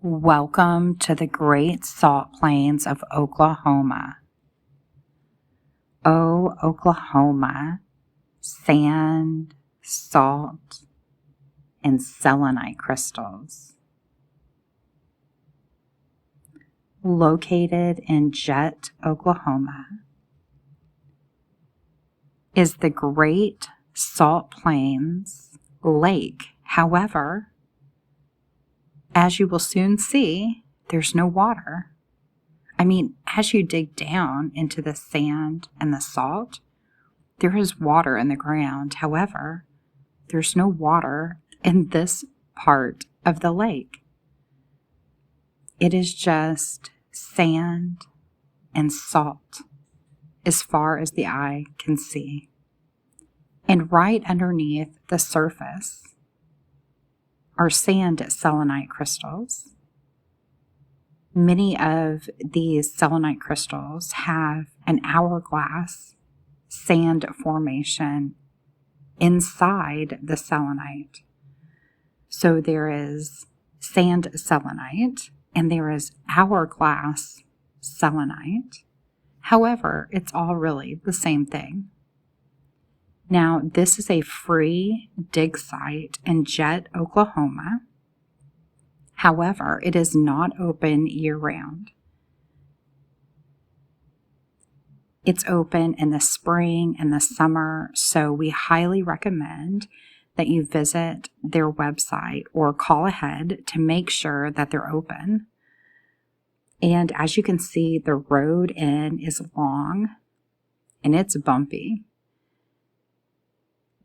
Welcome to the great salt plains of Oklahoma. Oh, Oklahoma, sand, salt, and selenite crystals. Located in Jet, Oklahoma, is the Great Salt Plains Lake. However, as you will soon see, there's no water. I mean, as you dig down into the sand and the salt, there is water in the ground. However, there's no water in this part of the lake. It is just sand and salt as far as the eye can see. And right underneath the surface are sand selenite crystals. Many of these selenite crystals have an hourglass sand formation inside the selenite. So there is sand selenite and there is hourglass selenite. However, it's all really the same thing. Now, this is a free dig site in Jet, Oklahoma. However, it is not open year-round. It's open in the spring and the summer, so we highly recommend that you visit their website or call ahead to make sure that they're open. And as you can see, the road in is long and it's bumpy.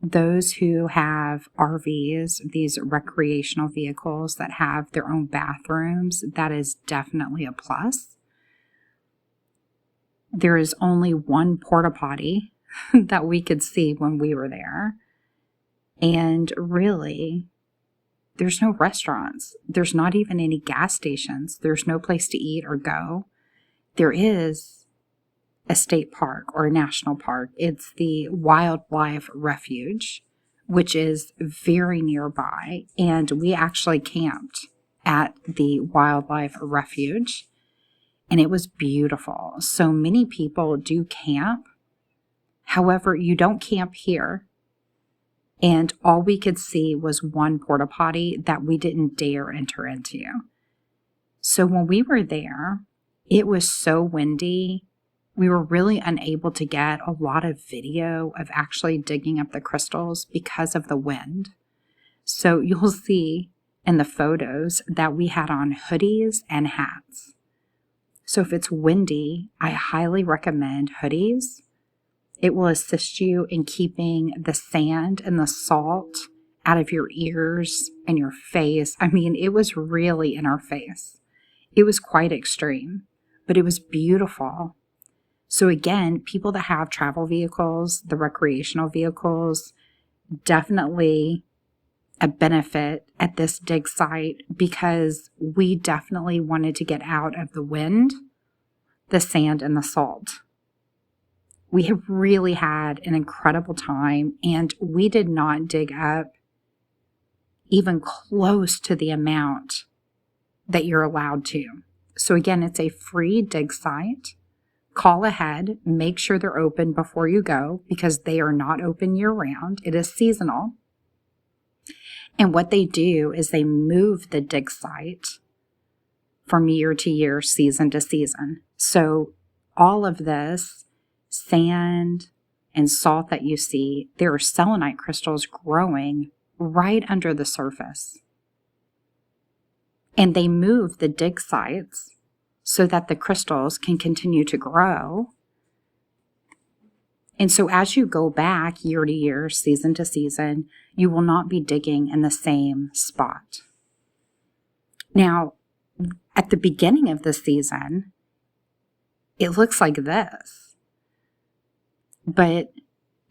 Those who have RVs, these recreational vehicles that have their own bathrooms, that is definitely a plus. There is only one porta potty that we could see when we were there. And really, there's no restaurants. There's not even any gas stations. There's no place to eat or go. There is a state park or a national park. It's the Wildlife Refuge, which is very nearby. And we actually camped at the Wildlife Refuge, and it was beautiful. So many people do camp. However, you don't camp here. And all we could see was one porta potty that we didn't dare enter into. So when we were there, it was so windy. We were really unable to get a lot of video of actually digging up the crystals because of the wind. So you'll see in the photos that we had on hoodies and hats. So if it's windy, I highly recommend hoodies. It will assist you in keeping the sand and the salt out of your ears and your face. I mean, it was really in our face. It was quite extreme, but it was beautiful. So again, people that have travel vehicles, the recreational vehicles, definitely a benefit at this dig site because we definitely wanted to get out of the wind, the sand, and the salt. We have really had an incredible time, and we did not dig up even close to the amount that you're allowed to. So again, it's a free dig site. Call ahead, make sure they're open before you go because they are not open year-round. It is seasonal. And what they do is they move the dig site from year to year, season to season. So all of this sand and salt that you see, there are selenite crystals growing right under the surface. And they move the dig sites so that the crystals can continue to grow. And so as you go back year to year, season to season, you will not be digging in the same spot. Now, at the beginning of the season, it looks like this. But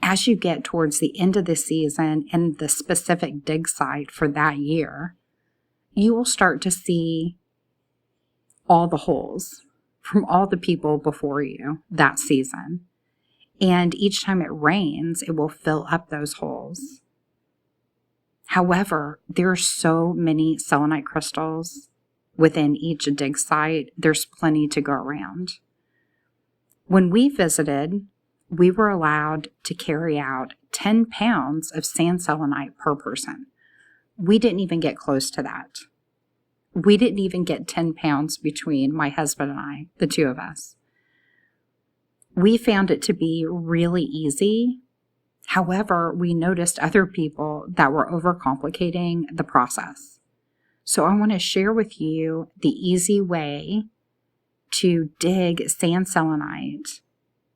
as you get towards the end of the season and the specific dig site for that year, you will start to see all the holes from all the people before you that season. And each time it rains, it will fill up those holes. However, there are so many selenite crystals within each dig site. There's plenty to go around. When we visited, we were allowed to carry out 10 pounds of sand selenite per person. We didn't even get close to that. We didn't even get 10 pounds between my husband and I, the two of us. We found it to be really easy. However, we noticed other people that were overcomplicating the process. So I want to share with you the easy way to dig sand selenite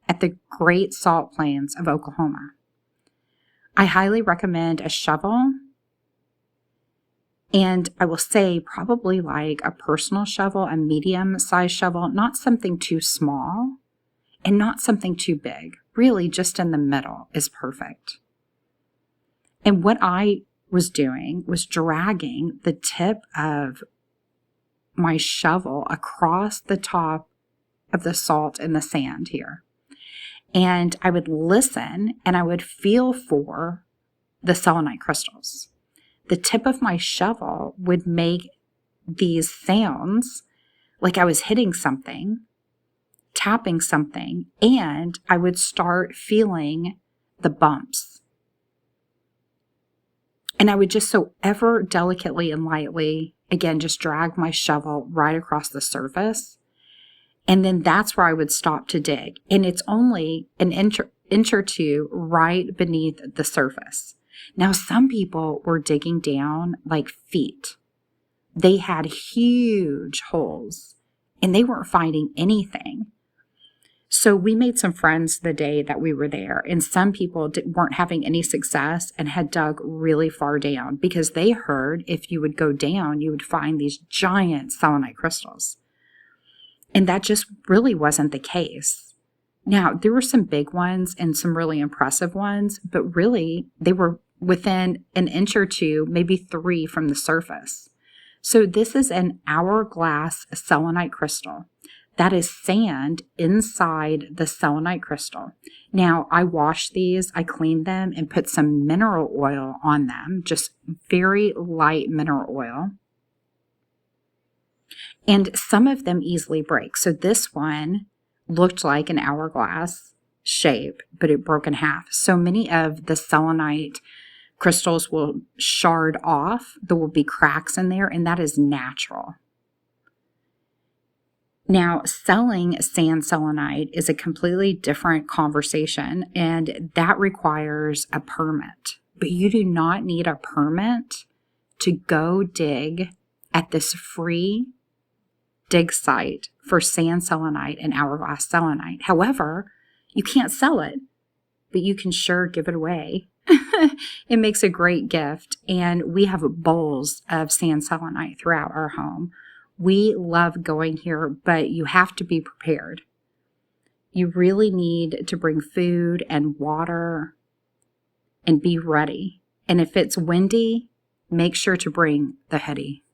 at the Great Salt Plains of Oklahoma. I highly recommend a shovel. And I will say probably like a personal shovel, a medium-sized shovel, not something too small and not something too big. Really just in the middle is perfect. And what I was doing was dragging the tip of my shovel across the top of the salt and the sand here. And I would listen and I would feel for the selenite crystals. The tip of my shovel would make these sounds like I was hitting something, tapping something, and I would start feeling the bumps. And I would just so ever delicately and lightly, again, just drag my shovel right across the surface. And then that's where I would stop to dig. And it's only an inch or two right beneath the surface. Now, some people were digging down like feet. They had huge holes and they weren't finding anything. So we made some friends the day that we were there, and some people weren't having any success and had dug really far down because they heard if you would go down, you would find these giant selenite crystals. And that just really wasn't the case. Now, there were some big ones and some really impressive ones, but really they were within an inch or two, maybe 3 from the surface. So this is an hourglass selenite crystal. That is sand inside the selenite crystal. Now, I washed these, I cleaned them, and put some mineral oil on them, just very light mineral oil. And some of them easily break. So this one looked like an hourglass shape, but it broke in half. So many of the selenite crystals will shard off. There will be cracks in there, and that is natural. Now, selling sand selenite is a completely different conversation, and that requires a permit. But you do not need a permit to go dig at this free dig site for sand selenite and hourglass selenite. However, you can't sell it, but you can sure give it away. It makes a great gift, and we have bowls of sand selenite throughout our home. We love going here, but you have to be prepared. You really need to bring food and water and be ready. And if it's windy, make sure to bring the hoodie.